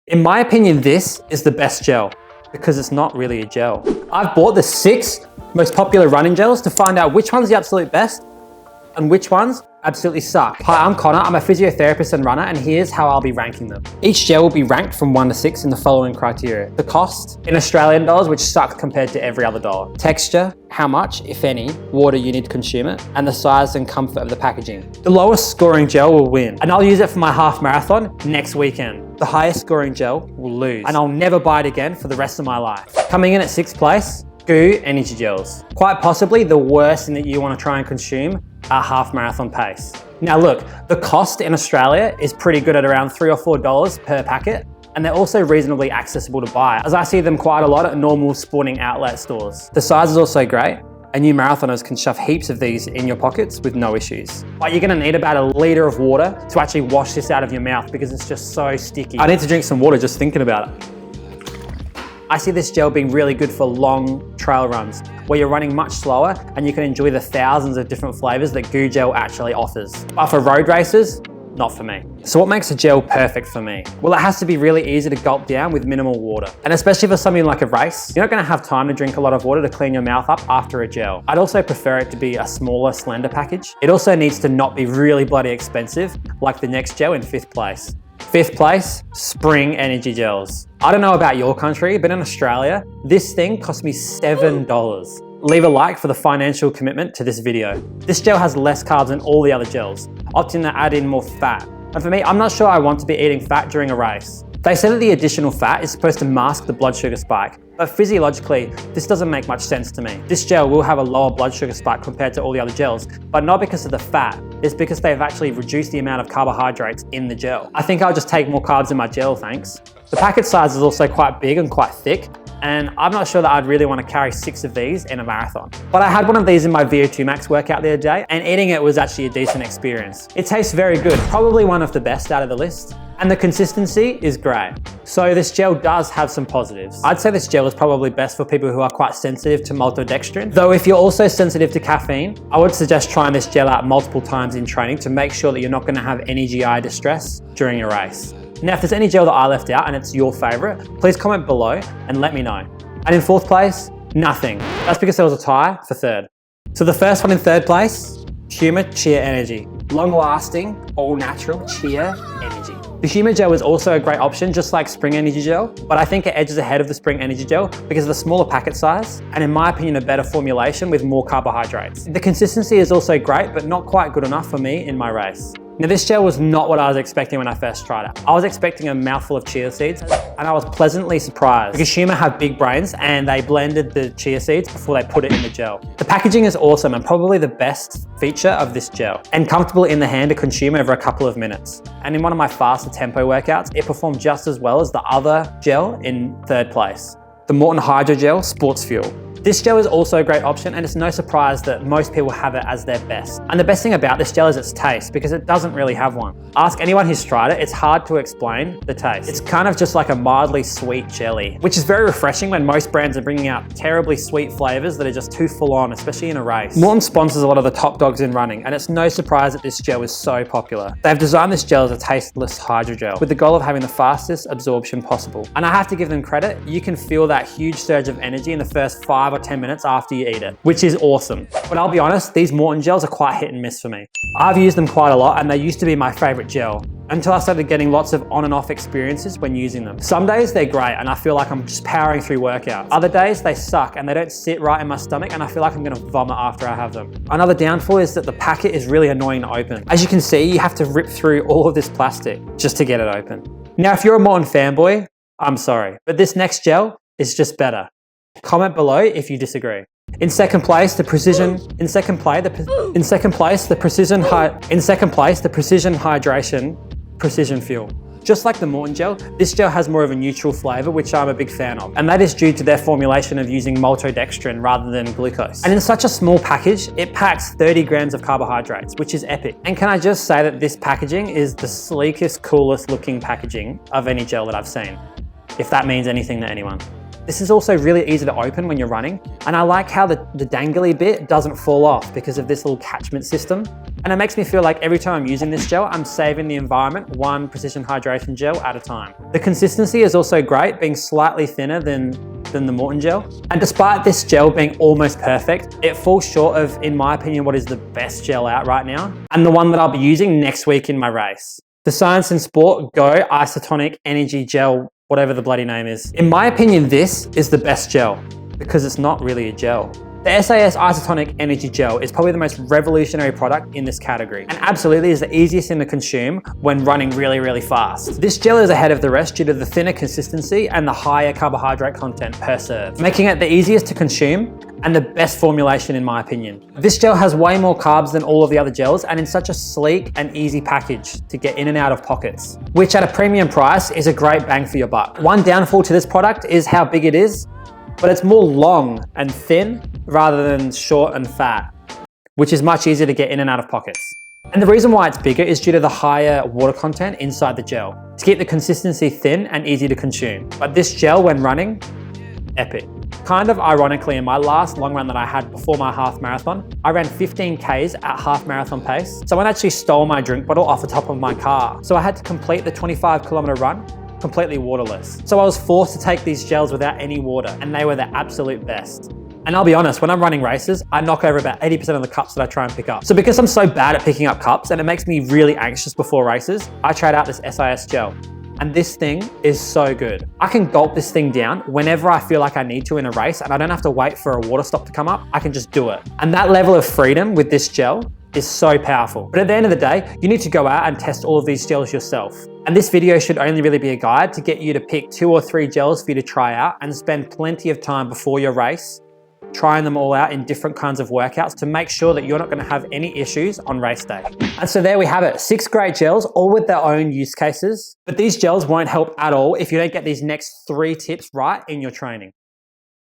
In my opinion, this is the best gel because it's not really a gel. I've bought the 6 most popular running gels to find out which one's the absolute best and which ones absolutely suck. Hi, I'm Connor. I'm a physiotherapist and runner, and here's how I'll be ranking them. Each gel will be ranked from 1 to 6 in the following criteria. The cost in Australian dollars, which sucks compared to every other dollar. Texture, how much, if any, water you need to consume it, and the size and comfort of the packaging. The lowest scoring gel will win, and I'll use it for my half marathon next weekend. The highest scoring gel will lose, and I'll never buy it again for the rest of my life. Coming in at 6th place, Huma Energy Gels. Quite possibly the worst thing that you want to try and consume at half marathon pace. Now look, the cost in Australia is pretty good at around $3 or $4 per packet, and they're also reasonably accessible to buy, as I see them quite a lot at normal sporting outlet stores. The size is also great, and you marathoners can shove heaps of these in your pockets with no issues. But you're gonna need about 1 liter of water to actually wash this out of your mouth because it's just so sticky. I need to drink some water just thinking about it. I see this gel being really good for long trail runs where you're running much slower and you can enjoy the thousands of different flavors that Go Gel actually offers. But for road races, not for me. So what makes a gel perfect for me? Well, it has to be really easy to gulp down with minimal water. And especially for something like a race, you're not gonna have time to drink a lot of water to clean your mouth up after a gel. I'd also prefer it to be a smaller, slender package. It also needs to not be really bloody expensive, like the next gel in 5th place. 5th place, Spring Energy Gels. I don't know about your country, but in Australia, this thing cost me $7. Leave a like for the financial commitment to this video. This gel has less carbs than all the other gels, opting to add in more fat. And for me, I'm not sure I want to be eating fat during a race. They say that the additional fat is supposed to mask the blood sugar spike, but physiologically, this doesn't make much sense to me. This gel will have a lower blood sugar spike compared to all the other gels, but not because of the fat, it's because they've actually reduced the amount of carbohydrates in the gel. I think I'll just take more carbs in my gel, thanks. The packet size is also quite big and quite thick, and I'm not sure that I'd really want to carry 6 of these in a marathon. But I had one of these in my VO2 max workout the other day, and eating it was actually a decent experience. It tastes very good, probably one of the best out of the list, and the consistency is great. So this gel does have some positives. I'd say this gel is probably best for people who are quite sensitive to maltodextrin, though if you're also sensitive to caffeine, I would suggest trying this gel out multiple times in training to make sure that you're not going to have any GI distress during your race. Now, if there's any gel that I left out and it's your favorite, please comment below and let me know. And in 4th place, nothing. That's because there was a tie for 3rd. So the first one in 3rd place, Huma Chia Energy. Long-lasting, all-natural Chia Energy. The Huma Gel is also a great option, just like Spring Energy Gel, but I think it edges ahead of the Spring Energy Gel because of the smaller packet size, and in my opinion, a better formulation with more carbohydrates. The consistency is also great, but not quite good enough for me in my race. Now this gel was not what I was expecting when I first tried it. I was expecting a mouthful of chia seeds, and I was pleasantly surprised because Huma have big brains and they blended the chia seeds before they put it in the gel. The packaging is awesome and probably the best feature of this gel, and comfortable in the hand to consume over a couple of minutes. And in one of my faster tempo workouts, it performed just as well as the other gel in 3rd place, the Maurten Hydrogel Sports Fuel. This gel is also a great option, and it's no surprise that most people have it as their best. And the best thing about this gel is its taste, because it doesn't really have one. Ask anyone who's tried it, it's hard to explain the taste. It's kind of just like a mildly sweet jelly, which is very refreshing when most brands are bringing out terribly sweet flavors that are just too full on, especially in a race. Maurten sponsors a lot of the top dogs in running, and it's no surprise that this gel is so popular. They've designed this gel as a tasteless hydrogel with the goal of having the fastest absorption possible. And I have to give them credit, you can feel that huge surge of energy in the first 5 or 10 minutes after you eat it, which is awesome. But I'll be honest, these Maurten gels are quite hit and miss for me. I've used them quite a lot, and they used to be my favorite gel until I started getting lots of on and off experiences when using them. Some days they're great and I feel like I'm just powering through workouts. Other days they suck and they don't sit right in my stomach and I feel like I'm gonna vomit after I have them. Another downfall is that the packet is really annoying to open. As you can see, you have to rip through all of this plastic just to get it open. Now, if you're a Maurten fanboy, I'm sorry, but this next gel is just better. Comment below if you disagree. In second place, the precision hydration precision fuel. Just like the Maurten gel, this gel has more of a neutral flavor, which I'm a big fan of, and that is due to their formulation of using maltodextrin rather than glucose. And in such a small package, it packs 30 grams of carbohydrates, which is epic. And can I just say that this packaging is the sleekest, coolest looking packaging of any gel that I've seen, if that means anything to anyone. This is also really easy to open when you're running, and I like how the dangly bit doesn't fall off because of this little catchment system. And it makes me feel like every time I'm using this gel, I'm saving the environment one precision hydration gel at a time. The consistency is also great, being slightly thinner than the Maurten gel. And despite this gel being almost perfect, it falls short of, in my opinion, what is the best gel out right now, and the one that I'll be using next week in my race. The Science and Sport Go Isotonic Energy Gel, whatever the bloody name is. In my opinion, this is the best gel because it's not really a gel. The SIS Isotonic Energy Gel is probably the most revolutionary product in this category, and absolutely is the easiest thing to consume when running really, really fast. This gel is ahead of the rest due to the thinner consistency and the higher carbohydrate content per serve, making it the easiest to consume and the best formulation in my opinion. This gel has way more carbs than all of the other gels and in such a sleek and easy package to get in and out of pockets, which at a premium price is a great bang for your buck. One downfall to this product is how big it is, but it's more long and thin rather than short and fat, which is much easier to get in and out of pockets. And the reason why it's bigger is due to the higher water content inside the gel, to keep the consistency thin and easy to consume. But this gel, when running, epic. Kind of ironically, in my last long run that I had before my half marathon, I ran 15 Ks at half marathon pace. Someone actually stole my drink bottle off the top of my car. So I had to complete the 25-kilometer run completely waterless. So I was forced to take these gels without any water, and they were the absolute best. And I'll be honest, when I'm running races, I knock over about 80% of the cups that I try and pick up. So because I'm so bad at picking up cups and it makes me really anxious before races, I tried out this SIS gel. And this thing is so good. I can gulp this thing down whenever I feel like I need to in a race, and I don't have to wait for a water stop to come up. I can just do it. And that level of freedom with this gel is so powerful. But at the end of the day, you need to go out and test all of these gels yourself. And this video should only really be a guide to get you to pick 2 or 3 gels for you to try out and spend plenty of time before your race trying them all out in different kinds of workouts to make sure that you're not going to have any issues on race day. And so there we have it, 6 great gels, all with their own use cases. But these gels won't help at all if you don't get these next 3 tips right in your training.